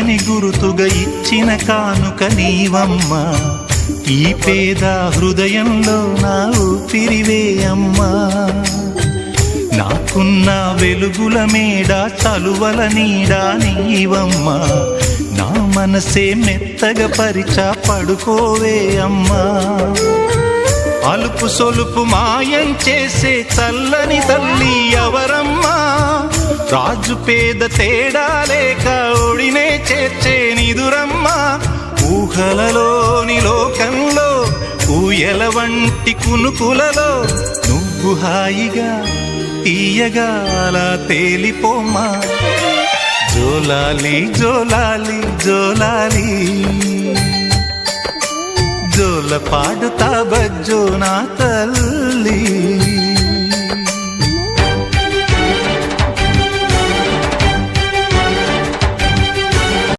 తీయని గురుతుగా ఇచ్చిన కానుక నీవమ్మా. ఈ పేద హృదయంలో నా ఊపిరివే అమ్మా. నాకున్న వెలుగుల మేడ చలువల నీడా నీవమ్మా. నా మనసే మెత్తగా పరిచా పడుకోవే అమ్మా. అలుపు సొలుపు మాయం చేసే చల్లని తల్లి ఎవరమ్మా. రాజు పేద తేడా లేక ఒడినే చేర్చే నిదురమ్మా. ఊహలలోని లోకంలో ఊయల వంటి కునుకులలో నువ్వు హాయిగా తీయగా అలా తేలిపోమ్మా. జోలాలి జోలాలి జోలాలి జోల పాడుతా బజ్జో నా తల్లి.